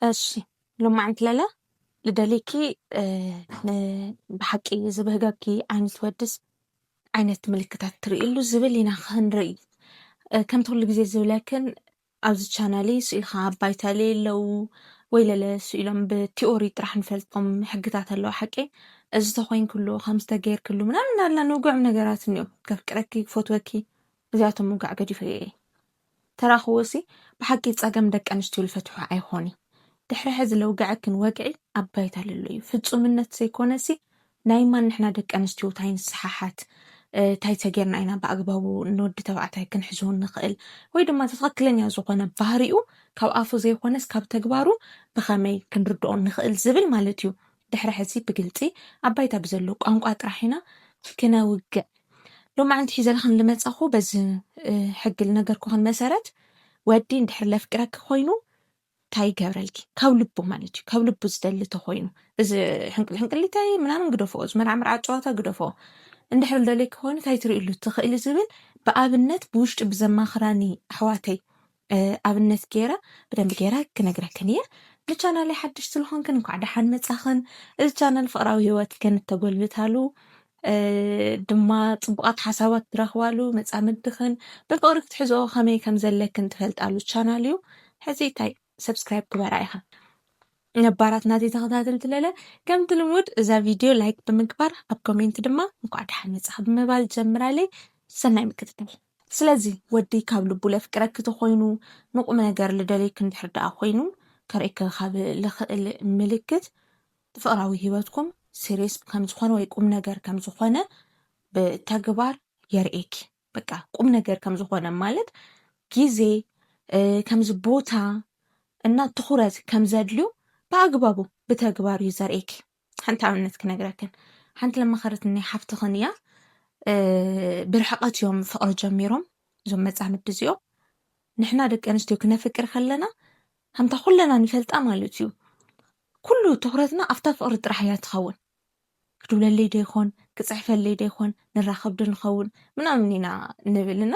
እሺ ሎማዓንቲ ለለ ልደሊኪ ብሓቂ ዝበህገኪ ዓይነት ወድስ ዓይነት ምልክታት ትርእሉ ዝብል ኢና ክንርኢ ከምቲ ኩሉ ግዜ ዝብለክን ኣብዚ ቻናሊ ስኢልካ ኣባይታሊ ኣለው ወይ ለለ ስኢሎም ብቲኦሪ ጥራሕ ንፈልጦም ሕግታት ኣለዋ ሓቂ እዚ ተኮይንክሉ ከምዚ ተገይርክሉ ምናምን እናበልና ንውግዖም ነገራት እኒኦም ከፍቅረኪ ክፈትወኪ እዚኣቶም ምውጋዕ ገዲፈ እየ ተራኽቦሲ ብሓቂ ፀገም ደቂ ኣንስትዮ ዝፈትሑ ኣይኮኑን ድሕሪ ሕዚ ለውግዐክን ወግዒ ኣባይታ ለሎ እዩ ፍፁምነት ዘይኮነሲ ናይ ማን ንሕና ደቂ ኣንስትዮ እንታይ ንስሓሓት እንታይ ተጌርና ኢና ብኣግባቡ ንወዲ ተባዕታይ ክንሕዝዎ ንኽእል ወይ ድማ ትክክለኛ ዝኾነ ባህሪኡ ካብ ኣፉ ዘይኮነስ ካብ ተግባሩ ብኸመይ ክንርድኦ ንኽእል ዝብል ማለት እዩ ድሕሪ ሕዚ ብግልፂ ኣባይታ ብዘሎ ቋንቋ ጥራሕ ኢና ክነውግዕ ሎማዓንቲ ሒዘልክን ልመፀኹ በዚ ሕጊ ዝነገርኩኽን መሰረት ወዲ እንድሕር ለፍቅረኪ ኮይኑ እንታይ ይገብረልኪ ካብ ልቡ ማለት እዩ ካብ ልቡ ዝደሊ ተኮይኑ እዚ ሕንቅል ሕንቅሊታይ ምናምን ግደፎ እዚ መርዓምርዓ ጨዋታ ግደፎ እንድሕር ዝደለይኪ ኮይኑ እንታይ ትርእሉ ትኽእሊ ዝብል ብኣብነት ብውሽጢ ብዘማኽራኒ ኣሕዋተይ ኣብነት ገይረ ብደንቢ ገይረ ክነግረክን እየ ንቻናለይ ሓድሽ ስለኾንክን እንኳዕ ደሓን መፃኽን እዚ ቻናል ፍቅራዊ ሂወት ከንተጎልብታሉ ድማ ፅቡቃት ሓሳባት ትረኽባሉ መፃምድኽን ብፍቅሪ ክትሕዝኦ ከመይ ከም ዘለክን ትፈልጣሉ ቻናል እዩ ሕዚ እንታይ ሰብስክራይብ ግበራ ኢኻ ነባራት ናተይ ተኸታተልቲ ለለ ከምቲ ልሙድ እዛ ቪድዮ ላይክ ብምግባር ኣብ ኮሜንት ድማ እንኳዕ ደሓን መፃኽ ብምባል ጀምራለይ ሰናይ ምክትታል ስለዚ ወዲ ካብ ልቡ ለፍቅረኪ ተኮይኑ ንቁም ነገር ልደልየኪ እንድሕር ደኣ ኮይኑ ከርእየኪ ካብ ልኽእል ምልክት ፍቅራዊ ሂወትኩም ሲሪየስ ከም ዝኾነ ወይ ቁም ነገር ከም ዝኾነ ብተግባር የርእየኪ በቃ ቁም ነገር ከም ዝኾነ ማለት ግዜ ከምዚ ቦታ እና ትኹረት ከም ዘድልዩ ብኣግባቡ ብተግባር እዩ ዘርእየኪ ሓንቲ ኣብነት ክነግረክን ሓንቲ ለማኸረት ናይ ሓፍትኽን እያ ብርሕቐት እዮም ፍቅሪ ጀሚሮም እዞም መፃምዲ እዚኦም ንሕና ደቂ ኣንስትዮ ክነፍቅር ከለና ከምታ ኩለና ንፈልጣ ማለት እዩ ኩሉ ትኹረትና ኣብታ ፍቅሪ ጥራሕ እያ ትኸውን ክድብለለይ ዶ ይኾን ክፅሕፈለይ ዶ ይኾን ንራኸብ ዶ ንኸውን ምናምን ኢና ንብልና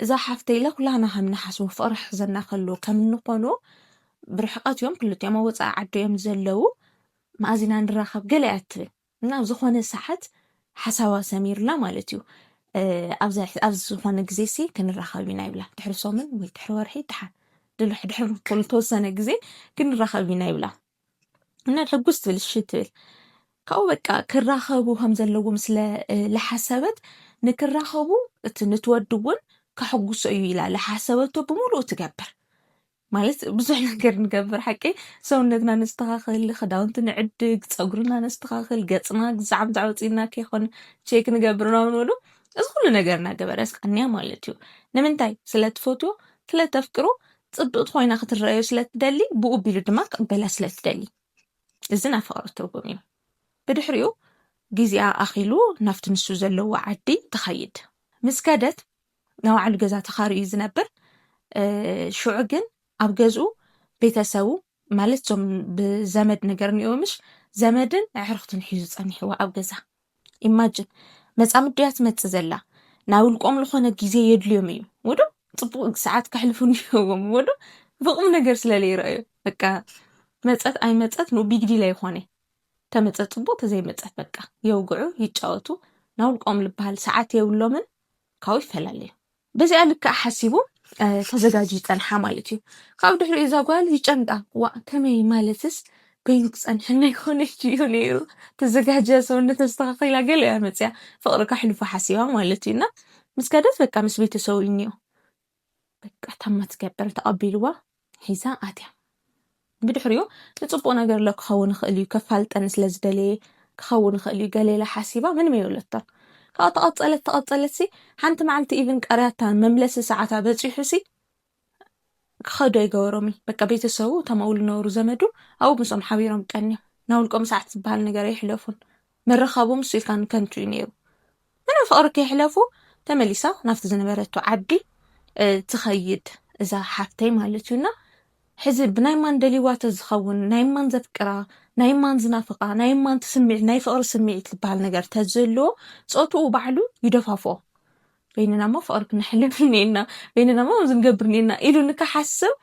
እዛ ሓፍተይ ኢለ ኩላና ከም ንሓስቡ ፍቅሪ ክሕዘና ከሎ ከም እንኾኑ ብርሕቐት እዮም ክልቲኦም ኣብ ወፃኢ ዓዲ እዮም ዘለው ማእዚና ንራኸብ ገለ እያ ትብል እና ኣብ ዝኾነ ሰዓት ሓሳባ ሰሚርላ ማለት እዩ ኣብዚ ዝኾነ ግዜ ሲ ክንራኸብ ኢና ይብላ ድሕሪ ሶምን ወይ ድሕሪ ወርሒ ድሓን ድሕሪ ተወሰነ ግዜ ክንራኸብ ኢና ይብላ እና ሕጉስ ትብል እሺ ትብል ካብኡ በቃ ክራኸቡ ከም ዘለዎ ምስለ ለሓሰበት ንክራኸቡ እቲ ንትወድውን ከሕጉሶ እዩ ኢላ ለሓሰበቶ ብምሉእ ትገብር ማለት ብዙሕ ነገር ንገብር ሓቂ ሰውነትና ነስተኻኽል ክዳውንቲ ንዕድግ ፀጉርና ነስተኻኽል ገፅና ግዛዕም ዛዕወፂና ከይኾን ቼክ ንገብር ነው ንብሉ እዚ ኩሉ ነገር እናገበረ ስቀንያ ማለት እዩ ንምንታይ ስለትፈትዎ ስለተፍቅሮ ፅብቕቲ ኮይና ክትረአዮ ስለትደሊ ብኡ ቢሉ ድማ ቅበላ ስለትደሊ እዚ ናይ ፍቅሪ ትርጉም እዩ ብድሕሪኡ ግዚኣ ኣኺሉ ናፍቲ ንሱ ዘለዎ ዓዲ ትኸይድ ምስ ከደት ናብ ባዕሉ ገዛ ተኻርዩ ዝነብር ሽዑ ግን ኣብ ገዝኡ ቤተሰቡ ማለት ዞም ብዘመድ ነገር እኒኦምሽ ዘመድን ኣዕርኽትን ሒዙ ፀኒሕዋ ኣብ ገዛ ኢማጅን መፃምድያ ትመፅእ ዘላ ናብ ውልቆም ዝኾነ ግዜ የድልዮም እዩ ወዶ ፅቡቅ ሰዓት ከሕልፉ እኒኦዎም ወዶ ብቁም ነገር ስለለይረአዩ በቃ መፀት ኣይመፀት ነው ቢግዲል ኣይኮነ ተመፀት ፅቡቅ ተዘይመፀት በቃ የውግዑ ይጫወቱ ናብ ውልቆም ልበሃል ሰዓት የብሎምን ካብኡ ይፈላለዩ በዚኣ ልክዕ ሓሲቡ ተዘጋጅ ይፀንሓ ማለት እዩ ካብ ድሕሪ እዛ ጓል ይጨንቃ ዋ ከመይ ማለትስ ኮይኑ ክፀንሐና ይኮነ እዩ ነይሩ ተዘጋጀ ሰውነት ተስተኻኺላ ገለ እያ መፅያ ፍቅሪ ካሕልፉ ሓሲባ ማለት እዩና ምስ ከደት በቃ ምስ ቤተሰቡ እኒኦ በቃ ታማ ትገበር ተቐቢልዋ ሒዛ ኣትያ ብድሕሪኡ ንፅቡቅ ነገር ለ ክኸውን ይኽእል እዩ ከፋልጠን ስለዝደለየ ክኸውን ይኽእል እዩ ገሌላ ሓሲባ ምንም የብለታ ካብኡ ተቐፀለት ሓንቲ መዓልቲ ኢቭን ቀርያታ መምለሲ ሰዓታ በፂሑሲ ክኸዶ ይገበሮም በቃ ቤተሰቡ ተማውሉ ነበሩ ዘመዱ ኣብኡ ምስኦም ሓቢሮም ቀንዮም ናብ ውልቆም ሰዓት ዝበሃል ነገር ይሕለፉን መረኸቦም ስኢልካን ከንቱ እዩ ነይሩ ምንም ፍቅሪ ከይሕለፉ ተመሊሳ ናፍቲ ዝነበረቱ ዓዲ ትኸይድ እዛ ሓፍተይ ማለት እዩና ሕዚ ብናይ ማን ደሊዋተ ዝኸውን ናይ ማን ዘፍቅራ ናይ ማን ዝናፍቃ ናይ ማን ትስምዒት ናይ ፍቅሪ ስምዒት ዝበሃል ነገር ተዘልዎ ፆትኡ ባዕሉ ይደፋፍኦ በይንና ሞ ፍቅሪ ክነሕልፍ እኒአና በይንና ሞ ዝንገብር እኒአና ኢሉ ንክሓስብ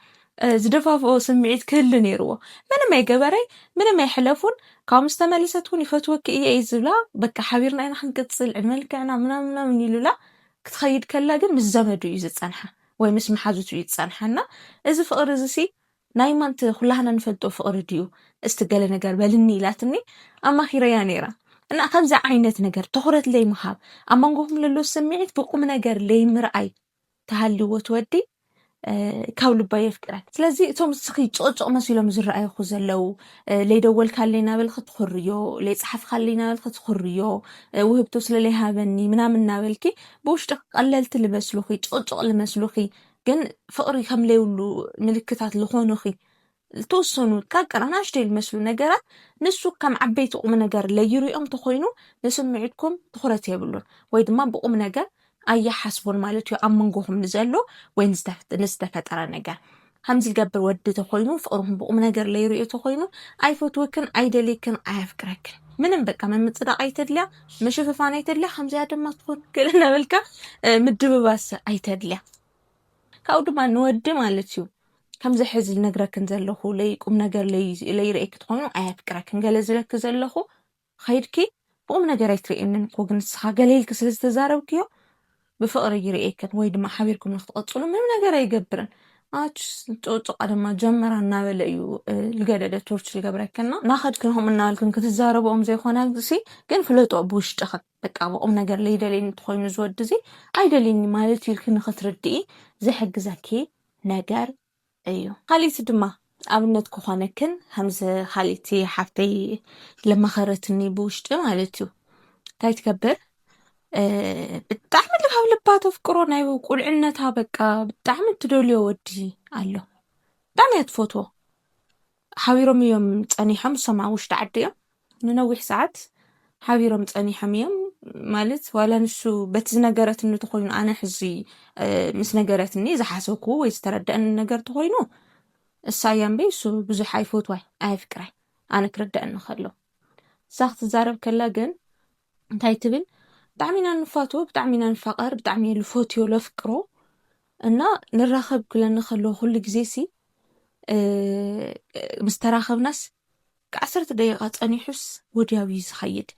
زدفافو سمعت كل نيرو من ما يجبري من ما يحلفون كم استملستون يفتوك إيه إزلا بك حبيرنا أنا حنقتصل عملك أنا منا من يلولا كتخيل كلا جن مش زمدو يزتصنحه ومش محاجته يتصنحنا إذا فقر زسي نايما تخلهنا نفدو فقر ديو استقال نجار بالني لاتني أما خير يا نيرة أنا خمسة عينات نجار تخرت لي محاب أما نقوم للو سمعت بقوم نجار لي مرأي تهلو وتودي كاول باي فكرة ስለዚህ እቶም ስኺ ጮጮ መሲሎም ዝረኣይኹ ዘለው ለይደወል ካለና በልክ ትኽርዮ ለይፅሓፍ ካለና በልክ ትኽርዮ ውህብቶ ስለለይሃበኒ ምናምን ናበልኪ ብውሽጢ ቀለልቲ ልመስሉኺ ጮጮ ልመስሉኺ ግን ፍቕሪ ከም ለይብሉ ምልክታት ዝኾኑኺ ልተወሰኑ ካቀር ኣናእሽተይ ልመስሉ ነገራት ንሱ ከም ዓበይቲ ቁም ነገር ለይሪኦም ተኾይኑ ንስምዒትኩም ትኹረት የብሉን ወይ ድማ ብቁም ነገር ኣየሓስቡን ማለት እዩ ኣብ መንጎኹም ንዘሎ ወይ ንዝተፈጠረ ነገር ከምዚ ዝገብር ወዲ ተኾይኑ ፍቕርኩም ብቁም ነገር ለይሪኦ ተኾይኑ ኣይፈትወክን ኣይደልይክን ኣየፍቅረክን ምንም በቃ መምፅዳቕ ኣይተድልያ መሽፍፋን ኣይተድልያ ከምዚያ ድማ ትኾን ክእል ነበልካ ምድብባስ ኣይተድልያ ካብኡ ድማ ንወዲ ማለት እዩ ከምዚ ሕዚ ዝነግረክን ዘለኹ ለይቁም ነገር ለይርአክ ትኾይኑ ኣየፍቅረክን ገለ ዝብለክ ዘለኹ ከይድኪ ብቁም ነገር ኣይትርእየንን እኮ ግን ንስኻ ገሌልክ ስለዝተዛረብክዮ بفقر يريكن ويد ما حبيركم نخططوا من نجار يجبرن قدما جمرنا ولا يو الجدة تورش الجبركنا ناخد كنهم النالكن كتزاربوا زي خونا دسي كان فلوتو أبوش تاخد بك أبو نجار ليدا لين تخوي نزود دزي عيدا لين مالتي يمكن خطر دي زي حق زكي نجار أيوه خالتي دما أبنت كخانكن همزة خالتي حفتي لما خرتني بوش مالتو تايتكبر ብጣዕሚ ልባብ ልባቶ ፍቅሮ ናይ ቁልዕነታ በቃ ብጣዕሚ ትደልዮ ወዲ ኣሎ ብጣዕሚ እያ ትፈትዎ ሓቢሮም እዮም ፀኒሖም ሰማዕ ውሽጢ ዓዲ እዮም ንነዊሕ ሰዓት ሓቢሮም ፀኒሖም እዮም ማለት ዋላ ንሱ በቲ ዝነገረትኒ ተኾይኑ ኣነ ሕዚ ምስ ነገረትኒ ዝሓሰብኩ ወይ ዝተረድአኒ ነገር ተኾይኑ እሳ እያ እምበይ እሱ ብዙሕ ኣይፈትዋይ ኣይፍቅራይ ኣነ ክርድአኒ ከሎ እሳ ክትዛረብ ከላ ግን እንታይ ትብል ብጣዕሚና ንፋትዎ ብጣዕሚና ንፋቐር ብጣዕሚ ልፈትዮ ለፍቅሮ እና ንራኸብ ክለኒ ከሎ ኩሉ ግዜ ሲ ምስ ተራኸብናስ ከ10 ደቂቓ ፀኒሑስ ወዲያው ዝኸይድ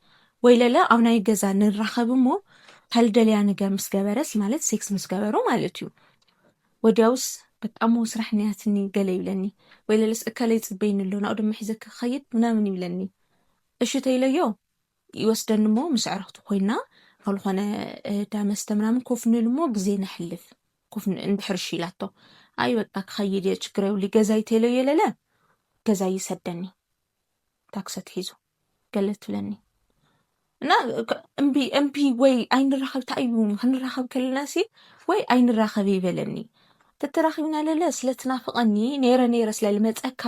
ወይ ለለ ኣብ ናይ ገዛ ንራኸብ እሞ ካልደልያ ነገር ምስ ገበረስ ማለት ሴክስ ምስ ገበሮ ማለት እዩ ወዲያውስ በጣም ስራሕ ንያትኒ ገለ ይብለኒ ወይ ለለስ እከለይ ፅበይን ኣሎ ናው ድማ ሒዘክ ክኸይድ ምናምን ይብለኒ እሺ ተይለዮ ይወስደኒ እሞ ምስ ዕረኽቱ ኮይና ካልኾነ ዳመስተ ምናምን ኮፍ ንልሞ ግዜ ነሕልፍ ኮፍ እንድሕርሽ ኢላቶ ኣይ በቃ ክኸይድ እየ ችግር የብሉ ገዛይ ተይለዮ የለለ ገዛይ ይሰደኒ ታክሰት ሒዙ ገለ ትብለኒ እና እምቢ ወይ ኣይንራኸብ ታይቡ ክንራኸብ ከለና ሲ ወይ ኣይንራኸብ ይበለኒ ተተራኺብና ለለ ስለትናፍቐኒ ነይረ ስለልመፀካ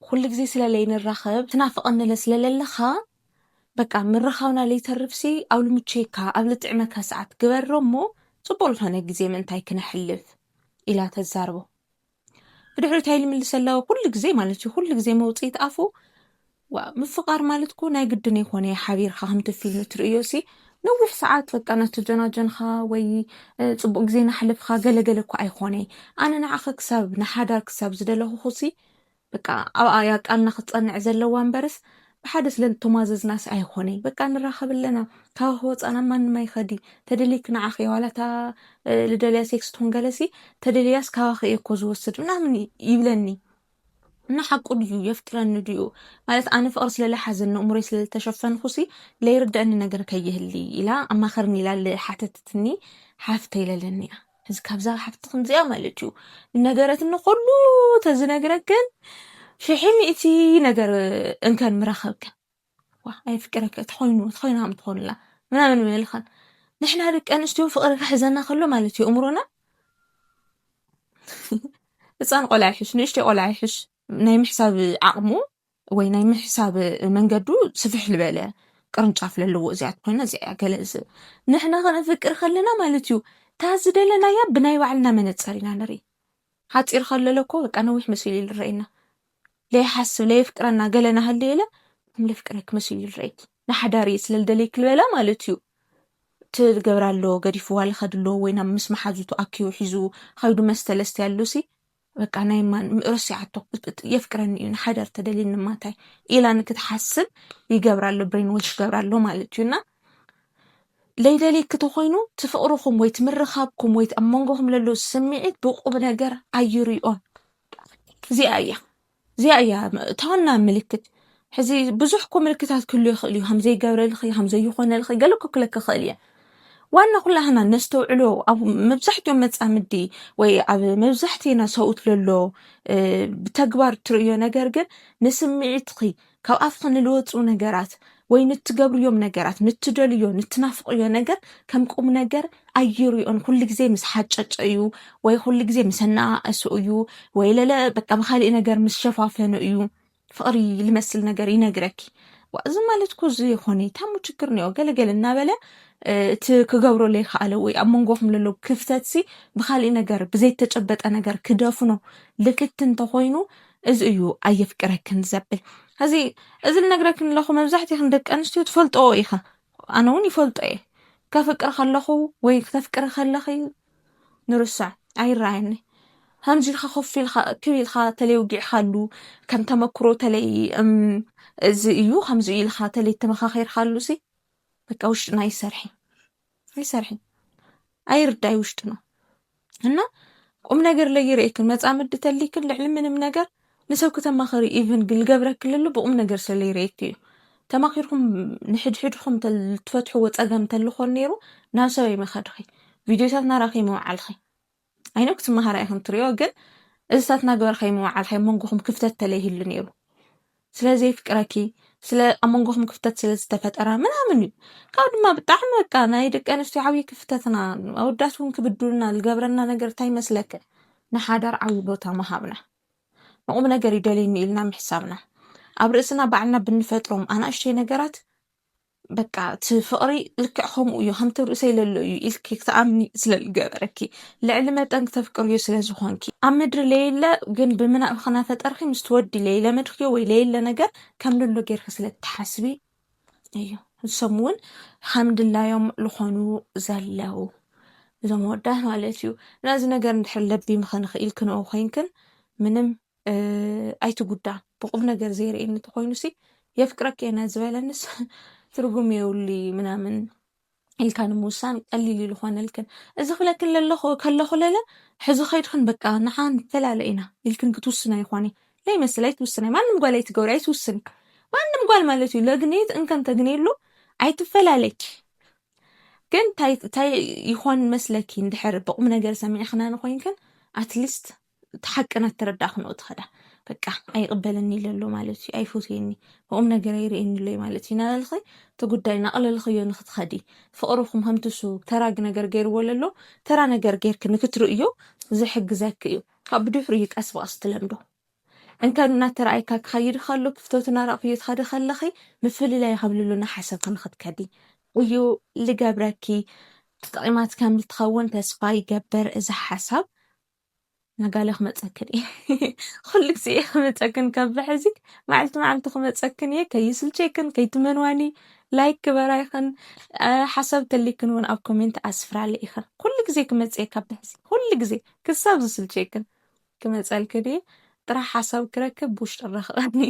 ኩሉ ግዜ ስለለይ ንራኸብ ትናፍቐኒ ስለለለኻ በቃ ምርኻውና ለይተርፍሲ ኣብ ልምቼካ ኣብ ልጥዕመካ ሰዓት ግበሮ እሞ ፅቡቅ ዝኾነ ግዜ ምንታይ ክነሕልፍ ኢላ ተዛርቦ ብድሕሪት ይልምልሰለዎ ኩሉ ግዜ ማለት እዩ ኩሉ ግዜ መውፅኢት ኣፉ ምፍቃር ማለት ኮ ናይ ግድን ይኾነ ሓቢርካ ከምቲ ፊልም ትርእዮሲ ነዊሕ ሰዓት በቃ ናተጀናጀንኻ ወይ ፅቡቅ ግዜ ናሕልፍካ ገለገለ እኮ ኣይኾነ ኣነ ንዓኸ ክሳብ ንሓዳር ክሳብ ዝደለኹ ኹሲ በቃ ኣብኣ ያቃልና ክትፀንዕ ዘለዋ እምበርስ بحد سلن تمازز ناس أي خوني بقى نراخب لنا كهوت أنا ما يخدي تدليك نعخي ولا تا لدليا سيكس تون جلسي تدلياس كاخي يكوز وسط نعمني يبلني نحق أديو يفترن نديو مالت أنا في أرسل لحزن أمري سل تشفن خصي لا يرد أني نقدر كيه اللي إلى أما خرني لا حتى تتني حفتي للني هز كابزا حفتي خنزي مالتيو النقرة إنه كله تزنقركن في حميتي نقر إن كان مرخبك أي فكرك تخوينا عم تخون لا من ملخن نحن هذيك أنا اشتوي فقرك حزنا خلو مالتي أمرنا بس أنا قول عيش نشتي قول عيش نايم حساب عقمو وينايم حساب من قدو سفح البالة قرنشاف للو زيات قلنا زي جلز نحن غنا فكر خلنا مالتيو تازد لنا يا بناي وعلنا من تصارينا نري حتصير خللكو بك أنا ويح مسؤولي للرئينا ليه حسوا ليه فكرنا قالنا هالليلة هم ليه فكرك مسؤولي للرئيت نحداري سلدليك الولا مالتيو تقبر له قريفو هالخد له وينا مسمح حاجته أكيو حيزو خايدو مستلست يالوسي በቃ ናይማን ረሲዓቶ የፍቅረኒ እዩ ንሓደር ተደሊኒ ማታይ ኢላ ንክትሓስብ ይገብራሉ ብሬን ዎች ይገብራሉ ማለት እዩና ለይደሊክ ተኾይኑ ትፍቅርኹም ወይ ትምርኻብኩም ወይ ኣብ መንጎኹም ለሎ ስምዒት ብቁም ነገር ኣይርኦን እዚኣ እያ ተወና ምልክት ሕዚ ብዙሕ እኮ ምልክታት ክህሉ ይኽእል እዩ ከምዘይገብረልኺ ከምዘይኾነልኺ ገለ ክክለክ ክኽእል እየ ዋና ኩላህና ነስተውዕሎ ኣብ መብዛሕትኦም መጻምዲ ወይ ኣብ መብዛሕትና ሰውት ለሎ ብተግባር ትርእዮ ነገር ግን ንስምዒትኺ ካብ ኣፍኺ ንልወፁ ነገራት ወይ ንትገብርዮም ነገራት ንትደልዮ ንትናፍቅዮ ነገር ከም ቁም ነገር ኣይርኦን ኩሉ ግዜ ምስ ሓጨጨ እዩ ወይ ኩሉ ግዜ ምስ እናኣእሱ እዩ ወይ ለለ በቃ ብካሊእ ነገር ምስ ሸፋፈኑ እዩ ፍቅሪ ልመስል ነገር ይነግረኪ እዚ ማለት እኮ እዚ ይኾነ ታሙ ችግር ነው ገለገለ እናበለ እቲ ክገብሮ ለይከኣለ ወይ ኣብ መንጎኹም ለሎ ክፍተት ሲ ብካሊእ ነገር ብዘይተጨበጠ ነገር ክደፍኖ ልክት እንተኾይኑ እዚ እዩ ኣየፍቅረክን ዘብል እዚ ልነግረክን ኣለኹ መብዛሕትኡ ደቂ ኣንስትዮ ትፈልጥዎ ኢኻ ኣነ እውን ይፈልጦ እየ ከፍቅር ከለኹ ወይ ክተፍቅሪ ከለኺ ንርሳዕ ኣይረኣየኒ ከምዚ ኢልካ ኮፍ ኢልካ ክቢልካ ተለይውጊዕካሉ ከም ተመክሮ ተለይ እዚ እዩ ከምዚ ኢልካ ተለይ ተመኻኺርካሉ ሲ በቃ ውሽጥና ኣይሰርሕን ኣይርዳይ ውሽጥና እና ቁም ነገር ለይርኤክን መጻምድ ተሊክን ልዕሊ ምንም ነገር ንሰብ ከተማኸሪ ኢቭን ግልገብረክልሉ ብቁም ነገር ስለይርኤክ እዩ ተማኺርኩም ንሕድሕድኩም ትፈትሕዎ ፀገም ተልኾን ነይሩ ናብ ሰበይ መኸድኺ ቪድዮታት ናራኺ መውዓልኺ ኣይነው ክትመሃራ ኢኹም ትሪኦ ግን እዝታት ናገበርኸ መውዓልኺ መንጎኹም ክፍተት ተለይህሉ ነይሩ ስለዚ ፍቅረኪ ስለ ኣመንጎኹም ክፍተት ስለ ዝተፈጠረ ምናምን እዩ ካብ ድማ ብጣዕሚ በቃ ናይ ደቂ ኣንስትዮ ዓብይ ክፍተትና ኣወዳት እውን ክብድሉና ዝገብረና ነገር እንታይ ይመስለክ ንሓዳር ዓብይ ቦታ መሃብና ንቁም ነገር ይደልይኒ ኢልና ምሕሳብና ኣብ ርእስና ባዕልና ብንፈጥሮም ኣናእሽተይ ነገራት በቃ እቲ ፍቅሪ ልክዕ ከምኡ እዩ ከምቲ ርእሰይ ለሎ እዩ ኢልኪ ክትኣምኒ ስለዝገበረኪ ልዕሊ መጠን ክተፍቅርዮ ስለዝኾንኪ ኣብ ምድሪ ለየለ ግን ብምናብክ ናፈጠርኪ ምስ ትወዲ ለየለ መድክዮ ወይ ለየለ ነገር ከም ልሎ ጌርክ ስለትሓስቢ እዩ ንሶም እውን ሓምድላዮም ዝኾኑ ዘለው እዞም ወዳት ማለት እዩ ነዚ ነገር እንድሕር ለቢምኸ ንኽኢል ክንኦ ኮይንክን ምንም ኣይትጉዳ ብቁም ነገር ዘይርኤኒ ተኾይኑ ሲ የፍቅረክ የና ዝበለንስ ትርጉም የውሊ ምናምን ኢልካ ንምውሳን ቀሊል ይልኾነልክን እዚ ክብለክን ከለኹ ለለ ሕዚ ኸይድክን በቃ ንሓን ፈላለ ኢና ኢልክን ክትውስና ይኾነ ለይመስል ኣይትውስና ማንም ጓል ኣይትገብሪ ኣይትውስን ማንም ጓል ማለት እዩ ለግኔት እንከን ተግኔሉ ኣይትፈላለች ግን ታይ ይኾን መስለኪ እንድሕር ብቁም ነገር ሰሚዕኽና ንኾይንክን ኣትሊስት ተሓቅና ተረዳእ ክንኦ ትኸዳ በቃ ኣይቅበለኒ ለሎ ማለት እዩ ኣይፎትየኒ ብቁም ነገር ኣይርኤኒ ለይ ማለት እዩ ናበልኺ ተጉዳይ ናቕለልኽዮ ንኽትኸዲ ፍቅርኹም ከምትሱ ተራግ ነገር ገይርዎ ለሎ ተራ ነገር ጌርክ ንክትርእዮ ዝሕግዘክ እዩ ካብ ብድሕሪኡ ቀስ በቀስ ትለምዶ እንከን እናተረኣይካ ክኸይድ ከሎ ክፍተቱ ናራእኽዮ ትኸዲ ከለኺ ምፍልላይ ካብልሉና ሓሰብክ ንኽትከዲ እዩ ልገብረኪ ተጠቂማት ከም ልትኸውን ተስፋ ይገበር እዚ ሓሳብ ነጋለ ክመፀክን ኩሉ ግዜ ክመፀክን ካብ ሕዚ መዓልቲ ክመፀክን እየ ከይስልቸክን ከይትመንዋኒ ላይክ ክበራ ይኽን ሓሳብ ተሊክን እውን ኣብ ኮሜንት ኣስፍራለ ኢኽን ኩሉ ግዜ ክመፅየ ካብ ሕዚ ኩሉ ግዜ ክሳብ ዝስልቸክን ክመፀልክን እየ ጥራሕ ሓሳብ ክረክብ ብውሽጢ ረኽበኒ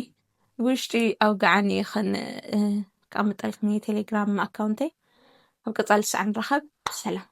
ብውሽጢ ኣውግዓኒ ይኽን ካብ ምጠልክኒ ቴሌግራም ኣካውንተይ ኣብ ቀፃሊ ሰዓት ንረኸብ ሰላም